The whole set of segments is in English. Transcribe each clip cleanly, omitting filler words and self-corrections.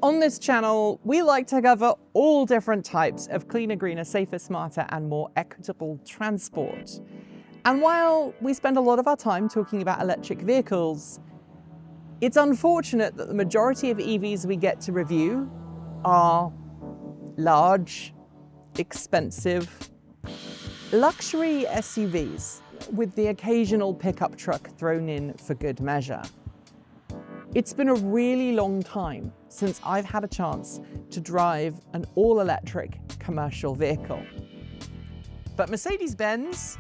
On this channel, we like to cover all different types of cleaner, greener, safer, smarter, and more equitable transport. And while we spend a lot of our time talking about electric vehicles, it's unfortunate that the majority of EVs we get to review are large, expensive, luxury SUVs with the occasional pickup truck thrown in for good measure. It's been a really long time since I've had a chance to drive an all-electric commercial vehicle. But Mercedes-Benz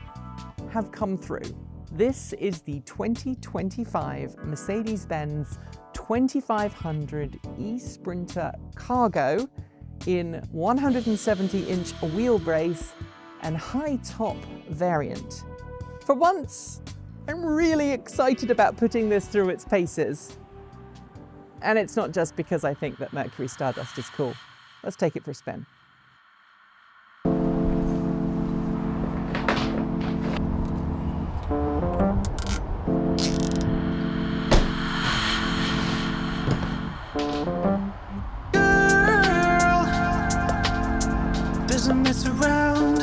have come through. This is the 2025 Mercedes-Benz 2500 eSprinter Cargo in 170-inch wheelbase and high-top variant. For once, I'm really excited about putting this through its paces. And it's not just because I think that Mercury Stardust is cool. Let's take it for a spin. Girl, doesn't mess around.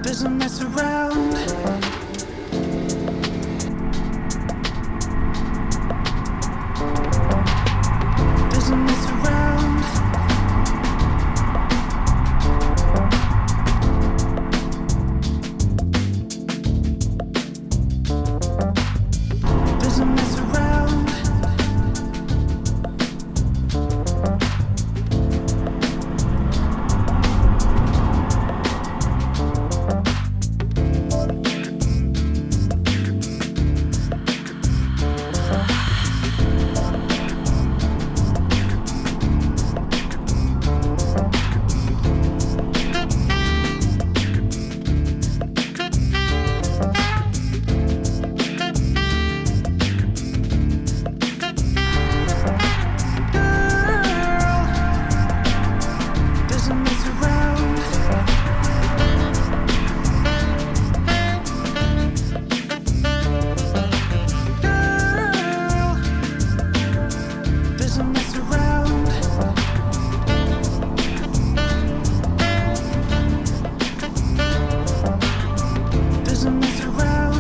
Doesn't mess around. Doesn't mess around. Doesn't mess around.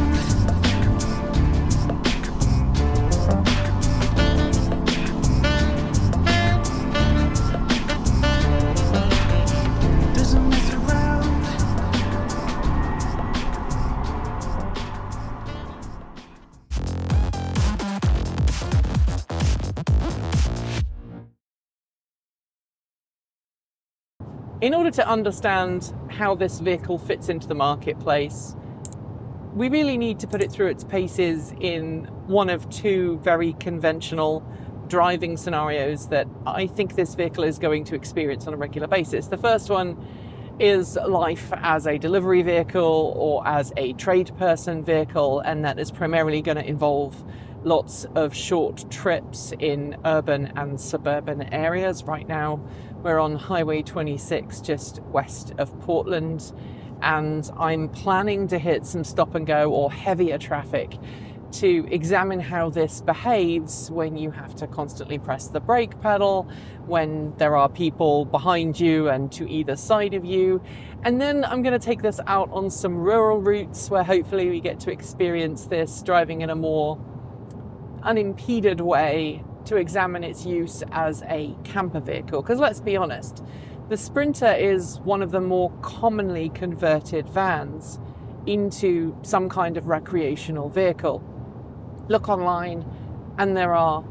In order to understand how this vehicle fits into the marketplace, we really need to put it through its paces in one of two very conventional driving scenarios that I think this vehicle is going to experience on a regular basis. The first one is life as a delivery vehicle or as a trade person vehicle, and that is primarily going to involve lots of short trips in urban and suburban areas. Right now, we're on Highway 26 just west of Portland, and I'm planning to hit some stop and go or heavier traffic to examine how this behaves when you have to constantly press the brake pedal, when there are people behind you and to either side of you. And then I'm going to take this out on some rural routes where hopefully we get to experience this driving in a more unimpeded way to examine its use as a camper vehicle. Because let's be honest, the Sprinter is one of the more commonly converted vans into some kind of recreational vehicle. Look online and there are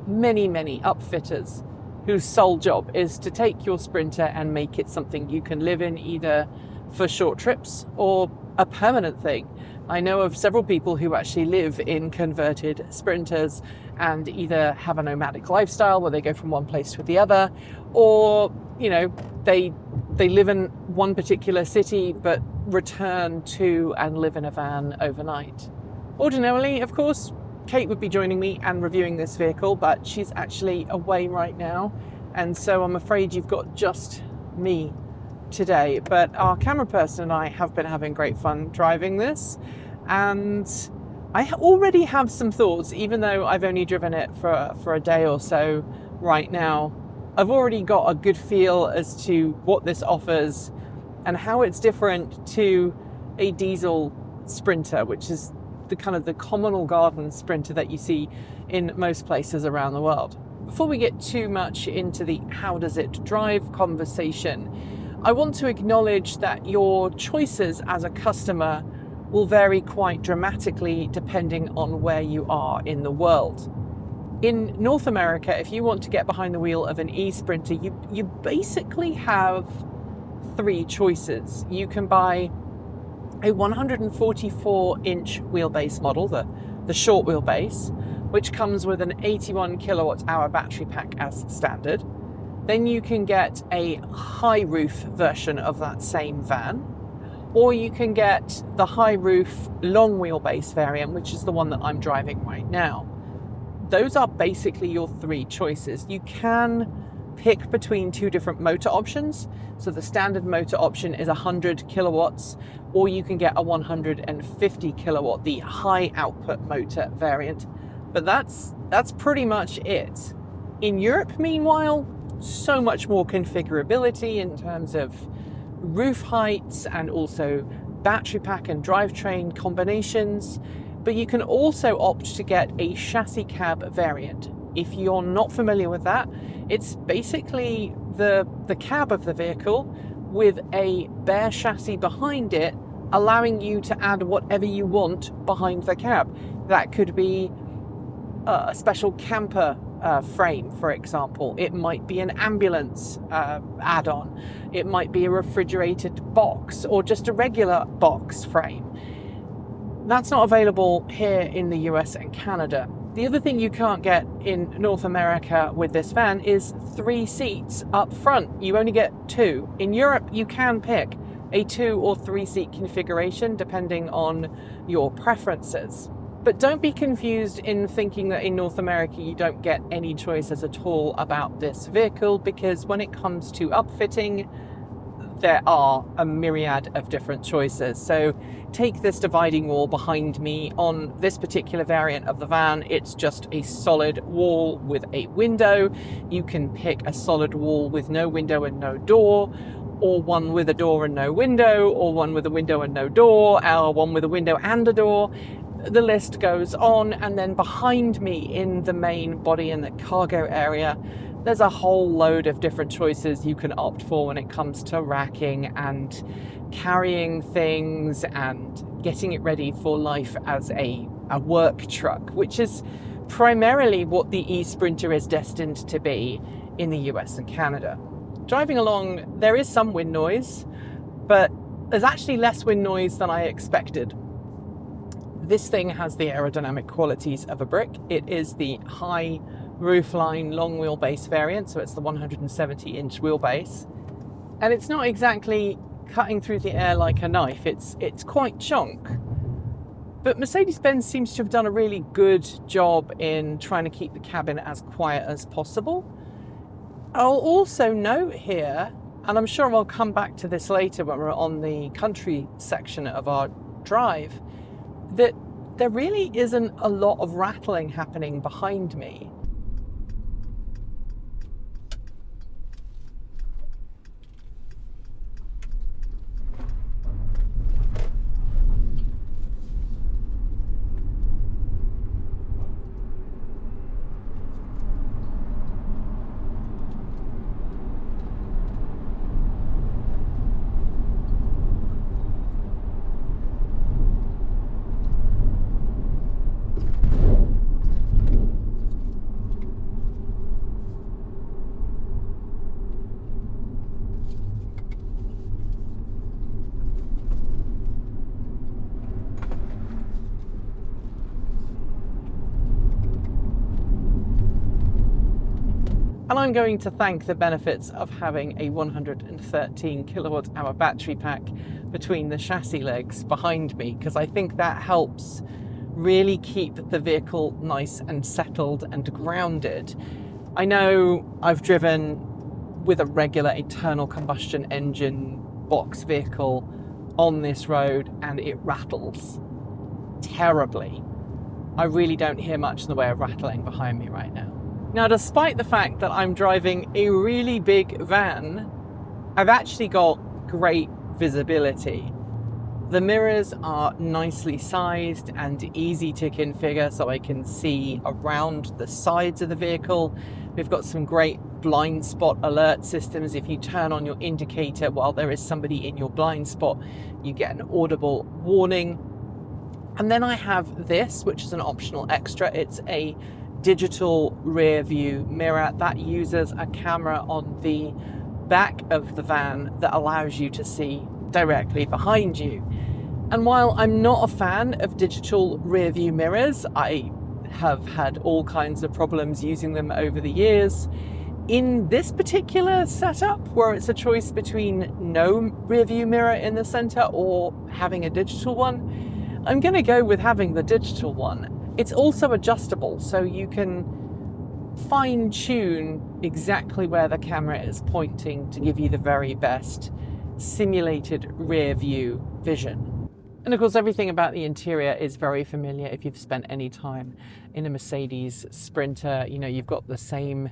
many upfitters whose sole job is to take your Sprinter and make it something you can live in, either for short trips or a permanent thing. I know of several people who actually live in converted Sprinters and either have a nomadic lifestyle where they go from one place to the other, or, you know, they live in one particular city but return to and live in a van overnight. Ordinarily, of course, Kate would be joining me and reviewing this vehicle, but she's actually away right now, and so I'm afraid you've got just me today, but our camera person and I have been having great fun driving this, and I already have some thoughts, even though I've only driven it for a day or so right now. I've already got a good feel as to what this offers and how it's different to a diesel Sprinter, which is the kind of the communal garden Sprinter that you see in most places around the world. Before we get too much into the how does it drive conversation, I want to acknowledge that your choices as a customer will vary quite dramatically depending on where you are in the world. In North America, if you want to get behind the wheel of an eSprinter, you basically have three choices. You can buy a 144-inch wheelbase model, the short wheelbase, which comes with an 81 kilowatt hour battery pack as standard. Then you can get a high roof version of that same van, or you can get the high roof long wheelbase variant, which is the one that I'm driving right now. Those are basically your three choices. You can pick between two different motor options. So the standard motor option is 100 kilowatts, or you can get a 150 kilowatt, the high output motor variant. But that's pretty much it. In Europe, meanwhile, so much more configurability in terms of roof heights and also battery pack and drivetrain combinations. But you can also opt to get a chassis cab variant. If you're not familiar with that, it's basically the cab of the vehicle with a bare chassis behind it, allowing you to add whatever you want behind the cab. That could be a special camper frame, for example. It might be an ambulance add-on. It might be a refrigerated box or just a regular box frame. That's not available here in the US and Canada. The other thing you can't get in North America with this van is 3 seats up front. You only get 2. In Europe, you can pick a 2 or 3 seat configuration depending on your preferences. But don't be confused in thinking that in North America you don't get any choices at all about this vehicle, because when it comes to upfitting, there are a myriad of different choices. So take this dividing wall behind me. On this particular variant of the van, it's just a solid wall with a window. You can pick a solid wall with no window and no door, or one with a door and no window, or one with a window and no door, or one with a window and a door. The list goes on. And then behind me in the main body and the cargo area, there's a whole load of different choices you can opt for when it comes to racking and carrying things and getting it ready for life as a work truck, which is primarily what the eSprinter is destined to be in the US and Canada. Driving along, there is some wind noise, but there's actually less wind noise than I expected. This thing has the aerodynamic qualities of a brick. It is the high roofline long wheelbase variant, so it's the 170-inch wheelbase, and it's not exactly cutting through the air like a knife. It's quite chonk. But Mercedes-Benz seems to have done a really good job in trying to keep the cabin as quiet as possible. I'll also note here, and I'm sure I'll come back to this later when we're on the country section of our drive, that there really isn't a lot of rattling happening behind me. And I'm going to thank the benefits of having a 113 kilowatt hour battery pack between the chassis legs behind me, because I think that helps really keep the vehicle nice and settled and grounded. I know I've driven with a regular internal combustion engine box vehicle on this road, and it rattles terribly. I really don't hear much in the way of rattling behind me right now. Now, despite the fact that I'm driving a really big van, I've actually got great visibility. The mirrors are nicely sized and easy to configure so I can see around the sides of the vehicle. We've got some great blind spot alert systems. If you turn on your indicator while there is somebody in your blind spot, you get an audible warning. And then I have this, which is an optional extra. It's a digital rear view mirror that uses a camera on the back of the van that allows you to see directly behind you. And while I'm not a fan of digital rear view mirrors, I have had all kinds of problems using them over the years. In this particular setup, where it's a choice between no rear view mirror in the center or having a digital one, I'm going to go with having the digital one. It's also adjustable, so you can fine-tune exactly where the camera is pointing to give you the very best simulated rear view vision. And of course, everything about the interior is very familiar if you've spent any time in a Mercedes-Sprinter. You know, you've got the same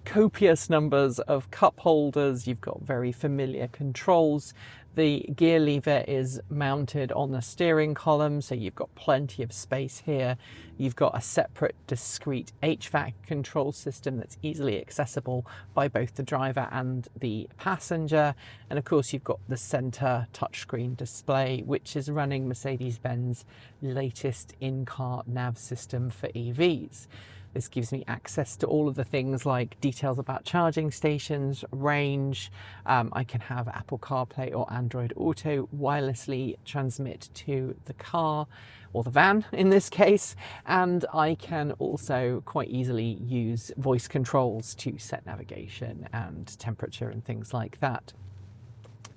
copious numbers of cup holders, you've got very familiar controls. The gear lever is mounted on the steering column, so you've got plenty of space here. You've got a separate discrete HVAC control system that's easily accessible by both the driver and the passenger. And of course, you've got the center touchscreen display, which is running Mercedes-Benz latest in-car nav system for EVs. This gives me access to all of the things like details about charging stations, range. I can have Apple CarPlay or Android Auto wirelessly transmit to the car, or the van in this case. And I can also quite easily use voice controls to set navigation and temperature and things like that.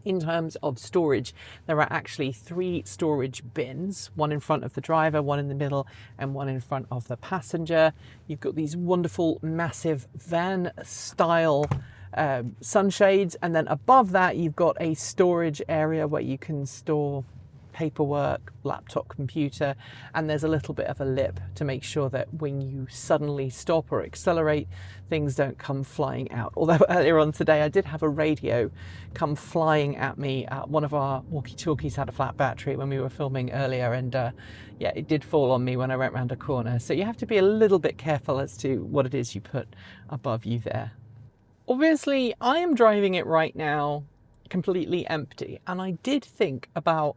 In terms of storage, there are actually 3 storage bins, one in front of the driver, one in the middle, and one in front of the passenger. You've got these wonderful, massive van-style sunshades, and then above that, you've got a storage area where you can store paperwork, laptop, computer, and there's a little bit of a lip to make sure that when you suddenly stop or accelerate, things don't come flying out. Although earlier on today, I did have a radio come flying at me. One of our walkie-talkies had a flat battery when we were filming earlier, and yeah, it did fall on me when I went round a corner. So you have to be a little bit careful as to what it is you put above you there. Obviously, I am driving it right now completely empty, and I did think about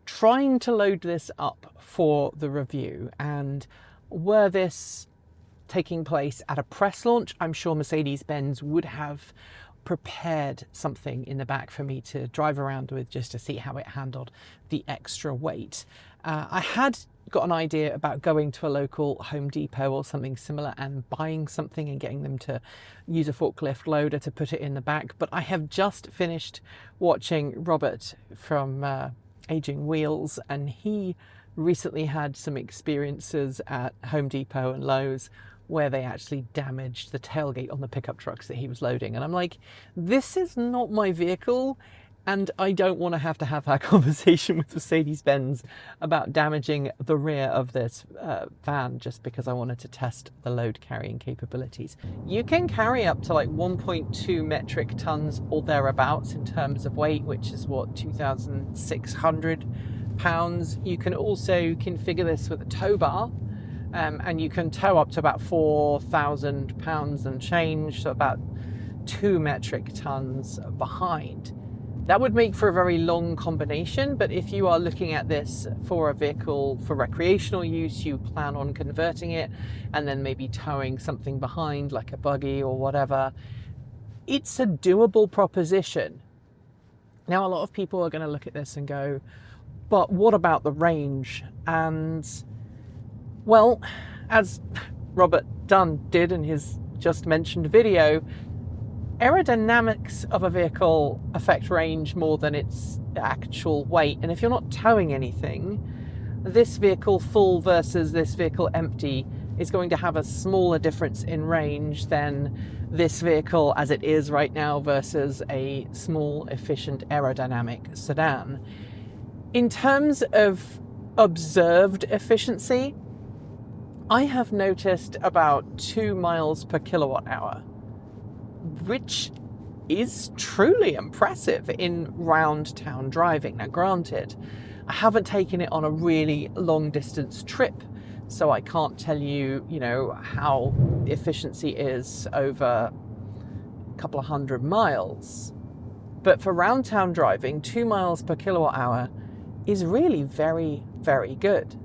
trying to load this up for the review, and were this taking place at a press launch, I'm sure Mercedes-Benz would have prepared something in the back for me to drive around with just to see how it handled the extra weight. I had got an idea about going to a local Home Depot or something similar and buying something and getting them to use a forklift loader to put it in the back, but I have just finished watching Robert from Aging Wheels, and he recently had some experiences at Home Depot and Lowe's where they actually damaged the tailgate on the pickup trucks that he was loading. And I'm like, this is not my vehicle, and I don't want to have that conversation with Mercedes-Benz about damaging the rear of this van just because I wanted to test the load carrying capabilities. You can carry up to like 1.2 metric tons or thereabouts in terms of weight, which is what, 2,600 pounds. You can also configure this with a tow bar, and you can tow up to about 4,000 pounds and change, so about 2 metric tons behind. That would make for a very long combination, but if you are looking at this for a vehicle for recreational use, you plan on converting it and then maybe towing something behind like a buggy or whatever, it's a doable proposition. Now, a lot of people are going to look at this and go, but what about the range? And well, as Robert Dunn did in his just mentioned video, aerodynamics of a vehicle affect range more than its actual weight. And if you're not towing anything, this vehicle full versus this vehicle empty is going to have a smaller difference in range than this vehicle as it is right now versus a small, efficient, aerodynamic sedan. In terms of observed efficiency, I have noticed about 2 miles per kilowatt hour, which is truly impressive in round town driving. Now, granted, I haven't taken it on a really long distance trip, so I can't tell you, how efficiency is over a couple of 100 miles. But for round town driving, 2 miles per kilowatt hour is really very, very good.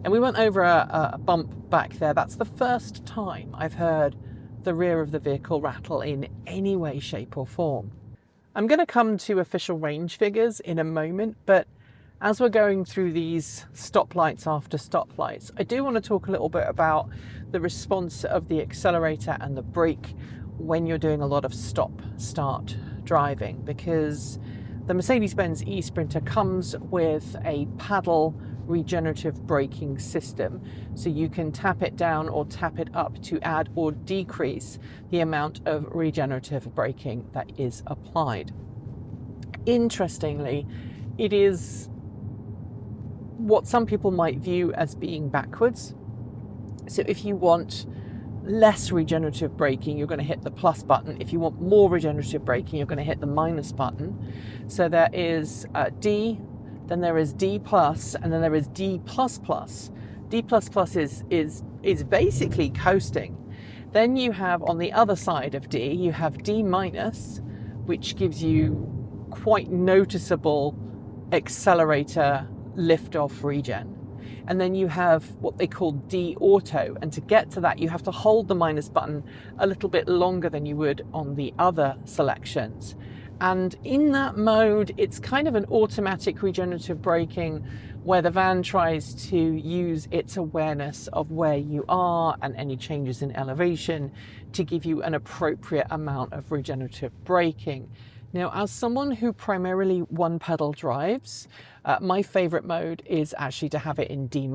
And we went over a bump back there. That's the first time I've heard the rear of the vehicle rattle in any way, shape or form. I'm going to come to official range figures in a moment, but as we're going through these stoplights after stoplights, I do want to talk a little bit about the response of the accelerator and the brake when you're doing a lot of stop-start driving, because the Mercedes-Benz eSprinter comes with a paddle regenerative braking system, so you can tap it down or tap it up to add or decrease the amount of regenerative braking that is applied. Interestingly, it is what some people might view as being backwards. So if you want less regenerative braking, you're going to hit the plus button. If you want more regenerative braking, you're going to hit the minus button. So there is D, then there is D+, and then there is D++. D++ is basically coasting. Then you have on the other side of D, you have D-, which gives you quite noticeable accelerator lift-off regen. And then you have what they call D-auto, and to get to that you have to hold the minus button a little bit longer than you would on the other selections. And in that mode, it's kind of an automatic regenerative braking where the van tries to use its awareness of where you are and any changes in elevation to give you an appropriate amount of regenerative braking. Now, as someone who primarily one pedal drives, my favorite mode is actually to have it in D-.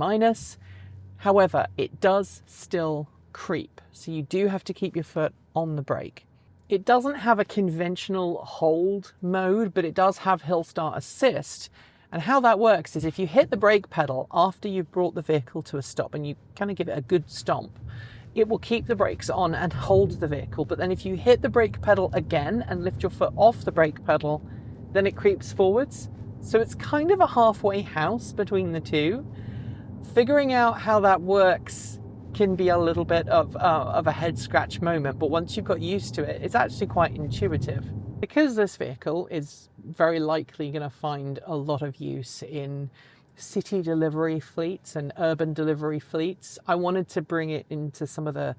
However, it does still creep, so you do have to keep your foot on the brake. It doesn't have a conventional hold mode, but it does have hill start assist. And how that works is if you hit the brake pedal after you've brought the vehicle to a stop and you kind of give it a good stomp, it will keep the brakes on and hold the vehicle. But then if you hit the brake pedal again and lift your foot off the brake pedal, then it creeps forwards. So it's kind of a halfway house between the two. Figuring out how that works can be a little bit of a head scratch moment, but once you've got used to it, it's actually quite intuitive. Because this vehicle is very likely going to find a lot of use in city delivery fleets and urban delivery fleets, I wanted to bring it into some of the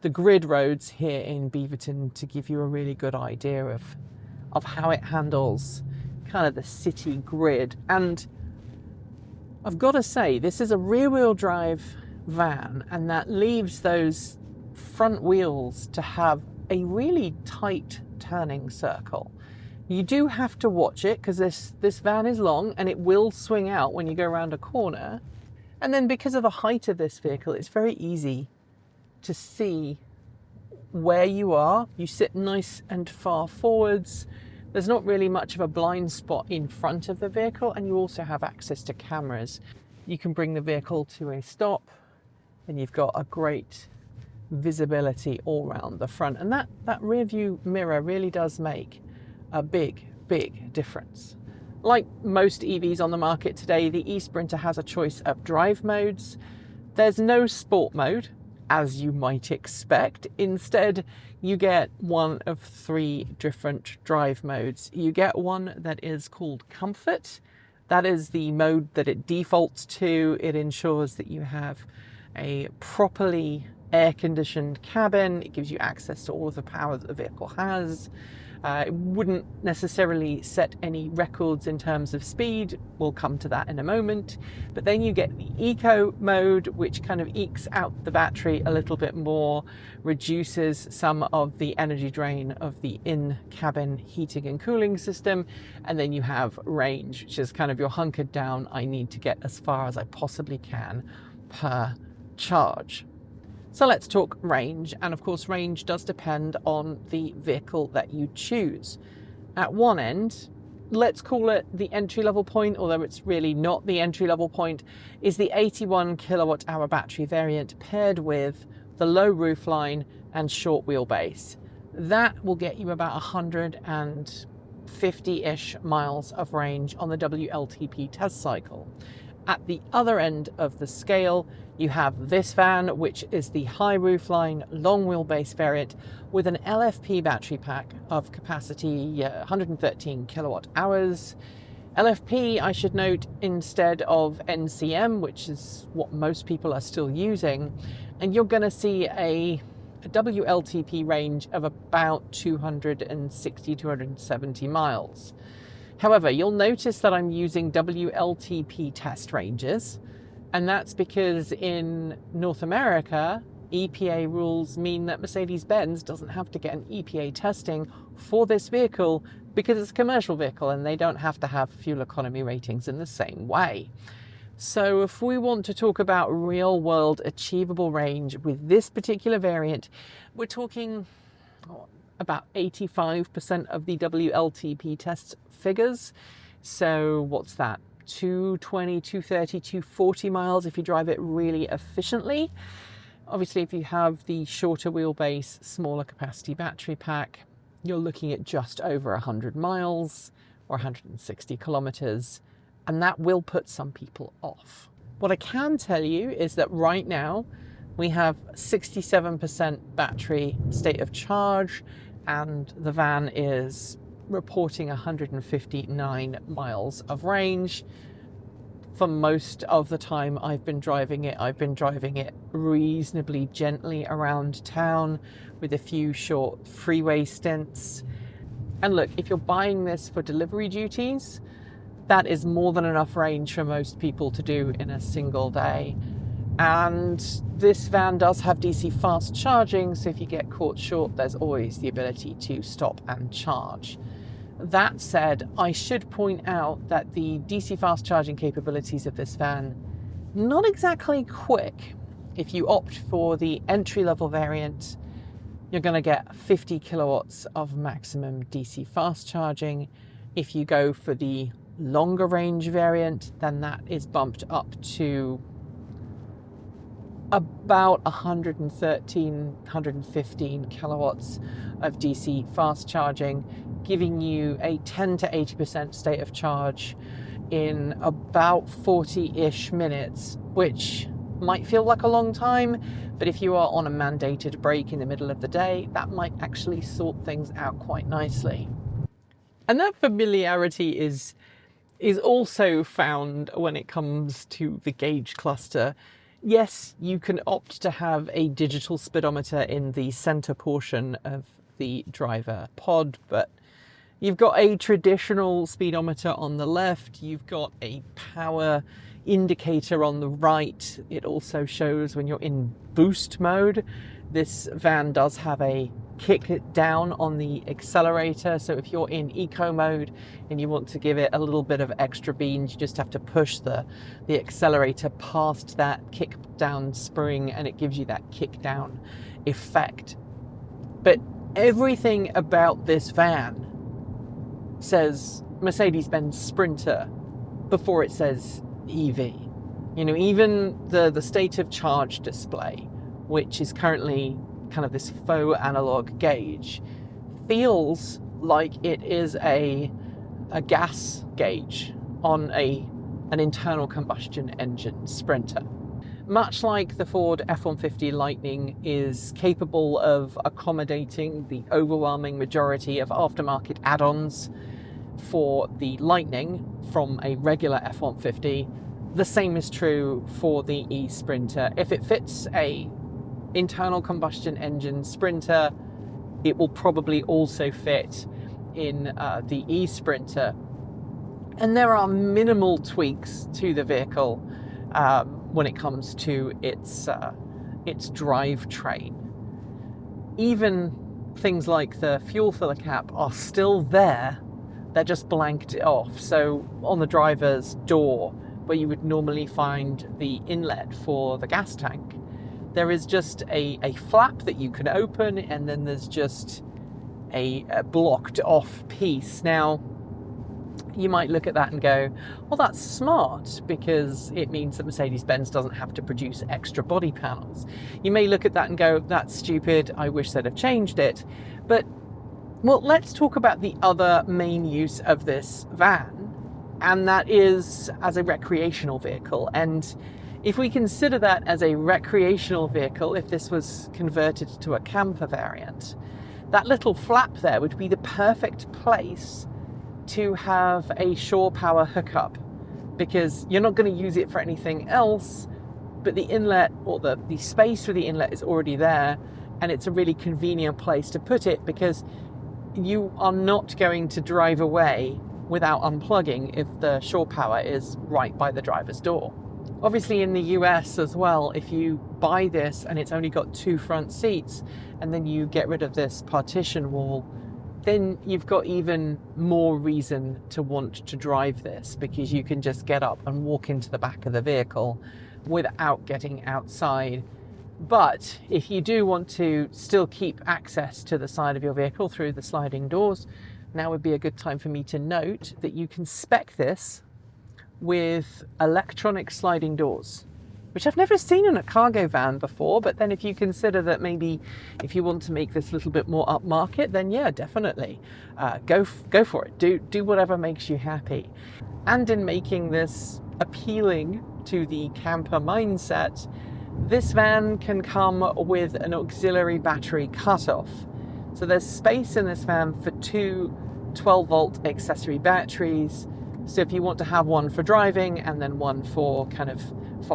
grid roads here in Beaverton to give you a really good idea of how it handles kind of the city grid. And I've got to say, this is a rear-wheel drive van, and that leaves those front wheels to have a really tight turning circle. You do have to watch it because this van is long and it will swing out when you go around a corner. And then because of the height of this vehicle, it's very easy to see where you are. You sit nice and far forwards. There's not really much of a blind spot in front of the vehicle, and you also have access to cameras. You can bring the vehicle to a stop and you've got a great visibility all around the front. And that rear view mirror really does make a big difference. Like most EVs on the market today, the eSprinter has a choice of drive modes. There's no sport mode, as you might expect. Instead, you get one of 3 different drive modes. You get one that is called Comfort. That is the mode that it defaults to. It ensures that you have a properly air-conditioned cabin. It gives you access to all of the power that the vehicle has. It wouldn't necessarily set any records in terms of speed. We'll come to that in a moment. But then you get the eco mode, which kind of ekes out the battery a little bit more, reduces some of the energy drain of the in-cabin heating and cooling system. And then you have range, which is kind of your hunkered down, I need to get as far as I possibly can per charge. So let's talk range. And of course, range does depend on the vehicle that you choose. At one end, let's call it the entry-level point, although it's really not the entry-level point, is the 81 kilowatt-hour battery variant paired with the low roofline and short wheelbase. That will get you about 150-ish miles of range on the WLTP test cycle. At the other end of the scale, you have this van, which is the high roofline, long wheelbase variant with an LFP battery pack of capacity 113 kilowatt hours. LFP, I should note, instead of NCM, which is what most people are still using, and you're going to see a WLTP range of about 260, 270 miles. However, you'll notice that I'm using WLTP test ranges, and that's because in North America, EPA rules mean that Mercedes-Benz doesn't have to get an EPA testing for this vehicle because it's a commercial vehicle and they don't have to have fuel economy ratings in the same way. So if we want to talk about real world achievable range with this particular variant, we're talking about 85% of the WLTP test figures. So what's that? 220, 230, 240 miles if you drive it really efficiently. Obviously, if you have the shorter wheelbase, smaller capacity battery pack, you're looking at just over 100 miles or 160 kilometers, and that will put some people off. What I can tell you is that right now we have 67% battery state of charge, and the van is reporting 159 miles of range. For most of the time I've been driving it reasonably gently around town with a few short freeway stints. And look, if you're buying this for delivery duties, that is more than enough range for most people to do in a single day. And this van does have DC fast charging, so if you get caught short, there's always the ability to stop and charge. That said, I should point out that the DC fast charging capabilities of this van, not exactly quick. If you opt for the entry-level variant, you're going to get 50 kilowatts of maximum DC fast charging. If you go for the longer range variant, then that is bumped up to about 113, 115 kilowatts of DC fast charging, giving you a 10 to 80% state of charge in about 40-ish minutes, which might feel like a long time, but if you are on a mandated break in the middle of the day, that might actually sort things out quite nicely. And that familiarity is also found when it comes to the gauge cluster. Yes, you can opt to have a digital speedometer in the center portion of the driver pod, but you've got a traditional speedometer on the left, you've got a power indicator on the right. It also shows when you're in boost mode. This van does have a kick down on the accelerator, so if you're in eco mode and you want to give it a little bit of extra beans, you just have to push the accelerator past that kick down spring and it gives you that kick down effect. But everything about this van says Mercedes-Benz Sprinter before it says EV. You know, even the state of charge display, which is currently kind of this faux analog gauge, feels like it is a gas gauge on an internal combustion engine Sprinter. Much like the Ford F-150 Lightning is capable of accommodating the overwhelming majority of aftermarket add-ons for the Lightning from a regular F-150, the same is true for the eSprinter. If it fits a internal combustion engine Sprinter, it will probably also fit in the eSprinter. And there are minimal tweaks to the vehicle when it comes to its drivetrain. Even things like the fuel filler cap are still there, they're just blanked off. So on the driver's door, where you would normally find the inlet for the gas tank, there is just a flap that you can open, and then there's just a blocked off piece. Now, you might look at that and go, well, that's smart because it means that Mercedes-Benz doesn't have to produce extra body panels. You may look at that and go, that's stupid, I wish they'd have changed it. But, well, let's talk about the other main use of this van, and that is as a recreational vehicle. And if we consider that as a recreational vehicle, if this was converted to a camper variant, that little flap there would be the perfect place to have a shore power hookup, because you're not going to use it for anything else, but the inlet, or the space for the inlet, is already there, and it's a really convenient place to put it because you are not going to drive away without unplugging if the shore power is right by the driver's door. Obviously in the US as well, if you buy this and it's only got 2 front seats, and then you get rid of this partition wall, then you've got even more reason to want to drive this, because you can just get up and walk into the back of the vehicle without getting outside. But if you do want to still keep access to the side of your vehicle through the sliding doors, now would be a good time for me to note that you can spec this with electronic sliding doors, which I've never seen in a cargo van before. But then if you consider that maybe if you want to make this a little bit more upmarket, then yeah, definitely go for it. Do whatever makes you happy. And in making this appealing to the camper mindset, this van can come with an auxiliary battery cutoff. So there's space in this van for 2 12-volt accessory batteries. So if you want to have one for driving and then one for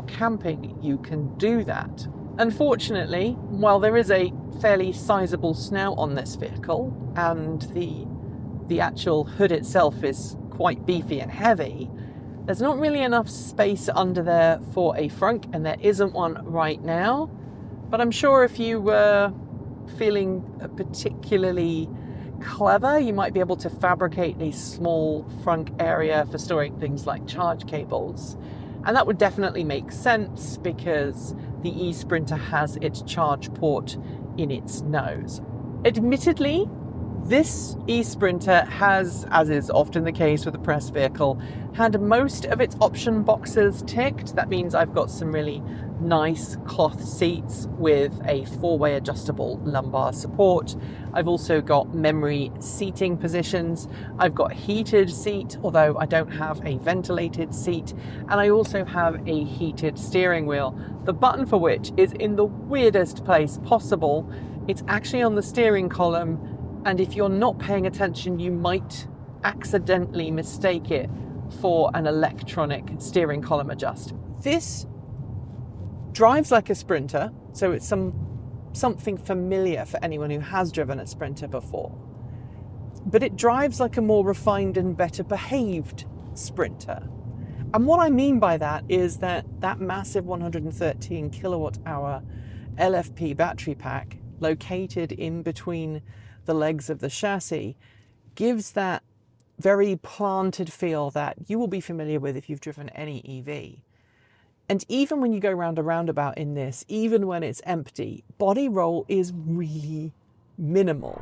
camping, you can do that. Unfortunately, while there is a fairly sizable snout on this vehicle, and the actual hood itself is quite beefy and heavy, there's not really enough space under there for a frunk, and there isn't one right now. But I'm sure if you were feeling particularly clever, you might be able to fabricate a small frunk area for storing things like charge cables. And that would definitely make sense because the eSprinter has its charge port in its nose. Admittedly, this eSprinter has, as is often the case with a press vehicle, had most of its option boxes ticked. That means I've got some really nice cloth seats with a 4-way adjustable lumbar support. I've also got memory seating positions. I've got heated seat, although I don't have a ventilated seat. And I also have a heated steering wheel, the button for which is in the weirdest place possible. It's actually on the steering column, and if you're not paying attention, you might accidentally mistake it for an electronic steering column adjust. This drives like a Sprinter, so it's something familiar for anyone who has driven a Sprinter before. But it drives like a more refined and better behaved Sprinter. And what I mean by that is that massive 113 kilowatt hour LFP battery pack located in between the legs of the chassis gives that very planted feel that you will be familiar with if you've driven any EV. And even when you go round a roundabout in this, even when it's empty, body roll is really minimal.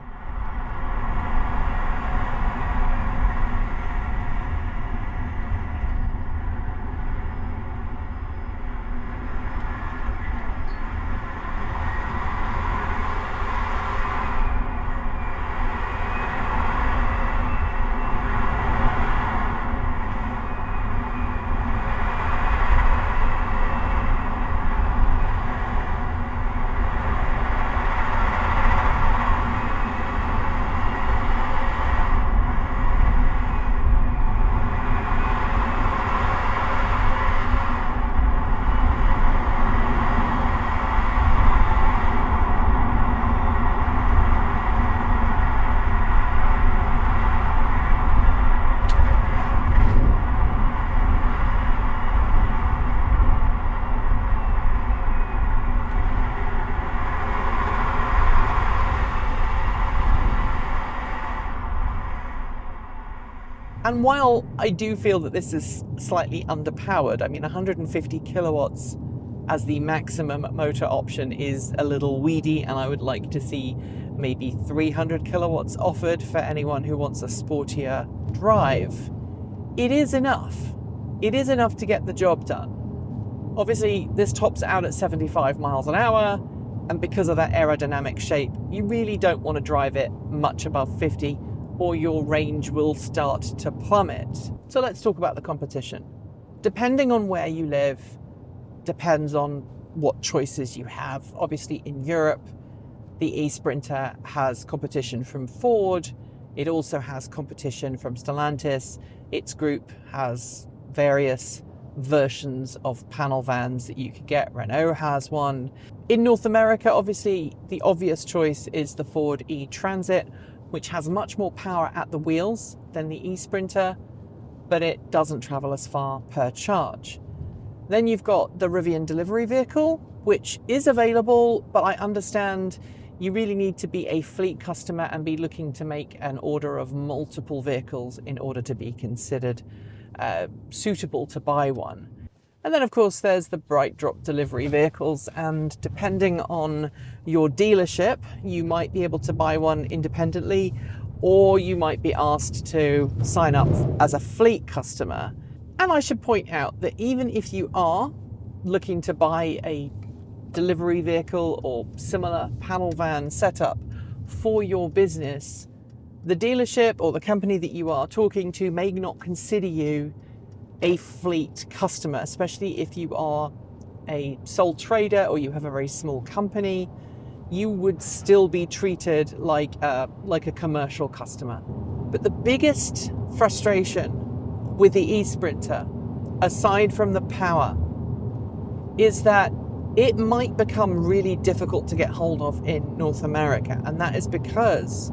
And while I do feel that this is slightly underpowered, I mean 150 kilowatts as the maximum motor option is a little weedy, and I would like to see maybe 300 kilowatts offered for anyone who wants a sportier drive. It is enough. It is enough to get the job done. Obviously, this tops out at 75 miles an hour, and because of that aerodynamic shape, you really don't want to drive it much above 50, or your range will start to plummet. So let's talk about the competition. Depending on where you live, depends on what choices you have. Obviously, in Europe, the eSprinter has competition from Ford. It also has competition from Stellantis. Its group has various versions of panel vans that you could get. Renault has one. In North America, obviously, the obvious choice is the Ford e-Transit, which has much more power at the wheels than the eSprinter, but it doesn't travel as far per charge. Then you've got the Rivian delivery vehicle, which is available, but I understand you really need to be a fleet customer and be looking to make an order of multiple vehicles in order to be considered suitable to buy one. And then, of course, there's the bright drop delivery vehicles, and depending on your dealership, you might be able to buy one independently, or you might be asked to sign up as a fleet customer. And I should point out that even if you are looking to buy a delivery vehicle or similar panel van setup for your business, the dealership or the company that you are talking to may not consider you a fleet customer, especially if you are a sole trader or you have a very small company. You would still be treated like a commercial customer. But the biggest frustration with the eSprinter, aside from the power, is that it might become really difficult to get hold of in North America. And that is because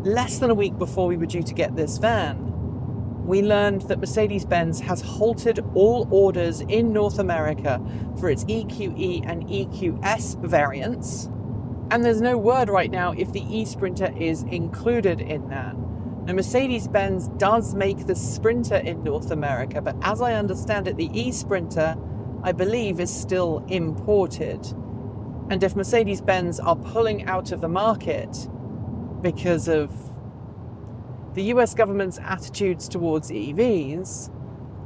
less than a week before we were due to get this van, we learned that Mercedes-Benz has halted all orders in North America for its EQE and EQS variants. And there's no word right now if the eSprinter is included in that. Now, Mercedes-Benz does make the Sprinter in North America, but as I understand it, the eSprinter, I believe, is still imported. And if Mercedes-Benz are pulling out of the market because of the US government's attitudes towards EVs,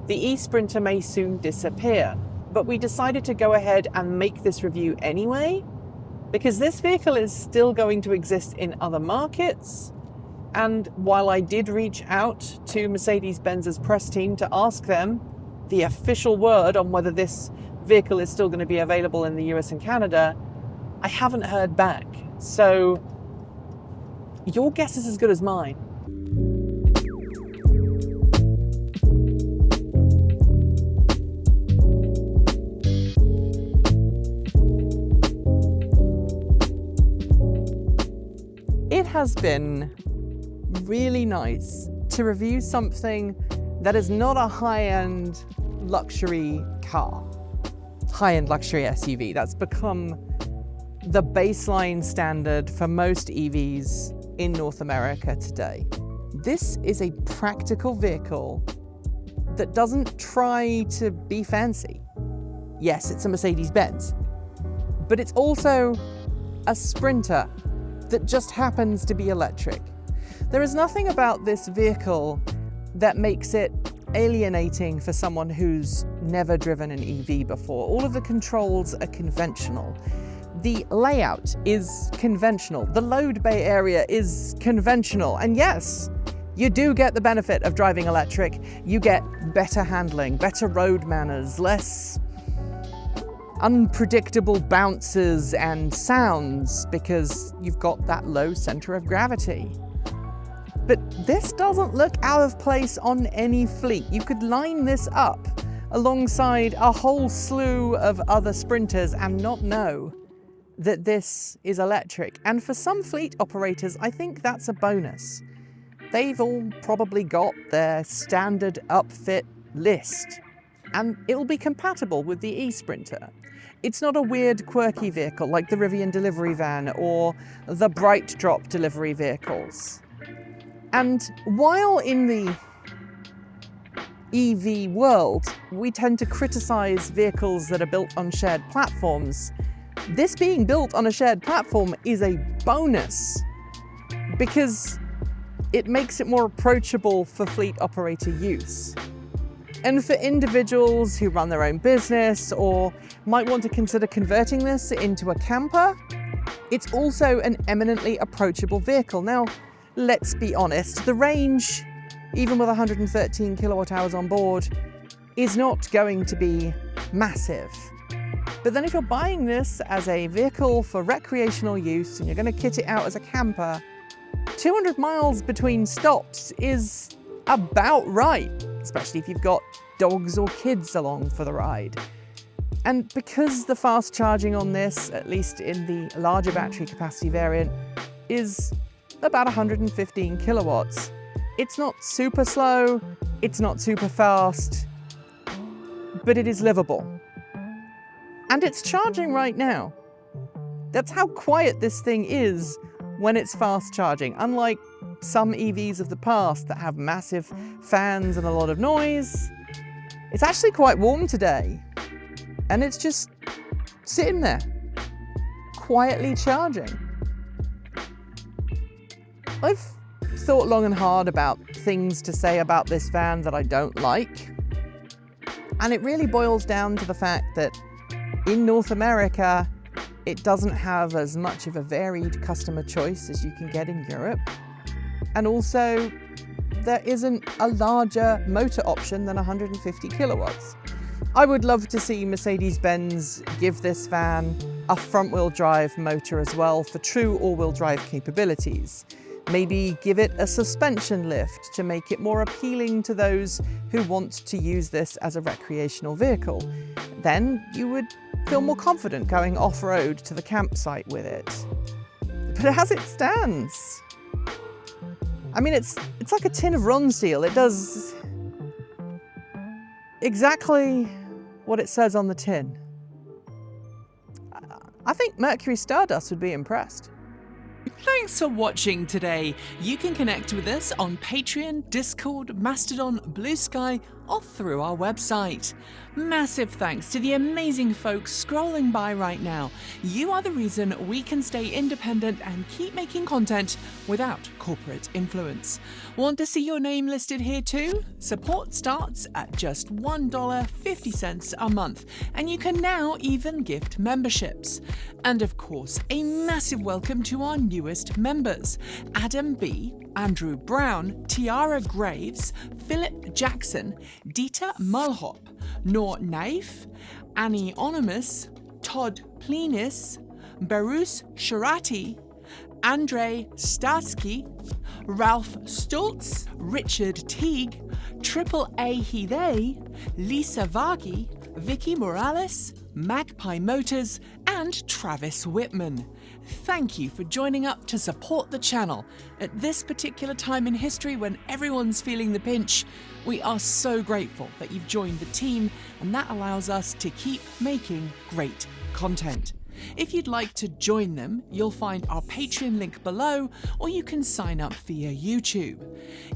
the eSprinter may soon disappear. But we decided to go ahead and make this review anyway, because this vehicle is still going to exist in other markets. And while I did reach out to Mercedes-Benz's press team to ask them the official word on whether this vehicle is still going to be available in the US and Canada, I haven't heard back. So your guess is as good as mine. It has been really nice to review something that is not a high-end luxury car, high-end luxury SUV. That's become the baseline standard for most EVs in North America today. This is a practical vehicle that doesn't try to be fancy. Yes, it's a Mercedes-Benz, but it's also a Sprinter that just happens to be electric. There is nothing about this vehicle that makes it alienating for someone who's never driven an EV before. All of the controls are conventional. The layout is conventional. The load bay area is conventional. And yes, you do get the benefit of driving electric. You get better handling, better road manners, less unpredictable bounces and sounds because you've got that low center of gravity. But this doesn't look out of place on any fleet. You could line this up alongside a whole slew of other Sprinters and not know that this is electric. And for some fleet operators, I think that's a bonus. They've all probably got their standard upfit list, and it'll be compatible with the eSprinter. It's not a weird, quirky vehicle like the Rivian delivery van or the bright drop delivery vehicles. And while in the EV world, we tend to criticize vehicles that are built on shared platforms. This being built on a shared platform is a bonus because it makes it more approachable for fleet operator use. And for individuals who run their own business or might want to consider converting this into a camper, it's also an eminently approachable vehicle. Now, let's be honest, the range, even with 113 kilowatt hours on board, is not going to be massive. But then if you're buying this as a vehicle for recreational use and you're going to kit it out as a camper, 200 miles between stops is about right, especially if you've got dogs or kids along for the ride. And because the fast charging on this, at least in the larger battery capacity variant, is about 115 kilowatts, it's not super slow, it's not super fast, but it is livable. And it's charging right now. That's how quiet this thing is when it's fast charging. Unlike some EVs of the past that have massive fans and a lot of noise, it's actually quite warm today. And it's just sitting there, quietly charging. I've thought long and hard about things to say about this van that I don't like. And it really boils down to the fact that in North America, it doesn't have as much of a varied customer choice as you can get in Europe. And also, there isn't a larger motor option than 150 kilowatts. I would love to see Mercedes-Benz give this van a front-wheel drive motor as well for true all-wheel drive capabilities. Maybe give it a suspension lift to make it more appealing to those who want to use this as a recreational vehicle. Then you would feel more confident going off-road to the campsite with it. But as it stands, I mean, it's like a tin of Ronseal. It does exactly what it says on the tin. I think Mercury Stardust would be impressed. Thanks for watching today. You can connect with us on Patreon, Discord, Mastodon, Blue Sky, or through our website. Massive thanks to the amazing folks scrolling by right now. You are the reason we can stay independent and keep making content without corporate influence. Want to see your name listed here too? Support starts at just $1.50 a month, and you can now even gift memberships. And of course, a massive welcome to our newest members: Adam B., Andrew Brown, Tiara Graves, Philip Jackson, Dieter Mulhop, Noor Naif, Annie Onimus, Todd Plenis, Barus Sharati, Andrei Starsky, Ralph Stultz, Richard Teague, Triple A He They, Lisa Vargi, Vicky Morales, Magpie Motors, and Travis Whitman. Thank you for joining up to support the channel. At this particular time in history when everyone's feeling the pinch, we are so grateful that you've joined the team, and that allows us to keep making great content. If you'd like to join them, you'll find our Patreon link below, or you can sign up via YouTube.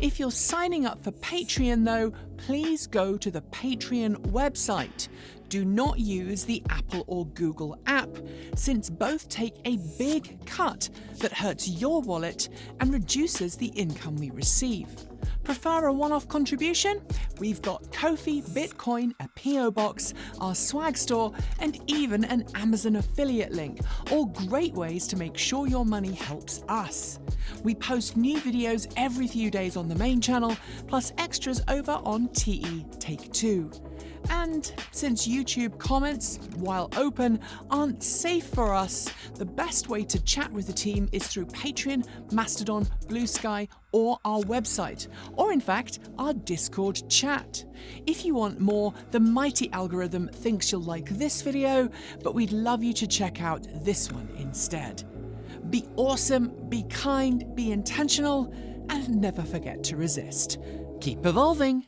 If you're signing up for Patreon though, please go to the Patreon website. Do not use the Apple or Google app, since both take a big cut that hurts your wallet and reduces the income we receive. Prefer a one-off contribution? We've got Ko-fi, Bitcoin, a PO box, our swag store, and even an Amazon affiliate link, all great ways to make sure your money helps us. We post new videos every few days on the main channel, plus extras over on TE Take 2. And since YouTube comments, while open, aren't safe for us, the best way to chat with the team is through Patreon, Mastodon, Blue Sky, or our website, or in fact, our Discord chat. If you want more, the mighty algorithm thinks you'll like this video, but we'd love you to check out this one instead. Be awesome, be kind, be intentional, and never forget to resist. Keep evolving.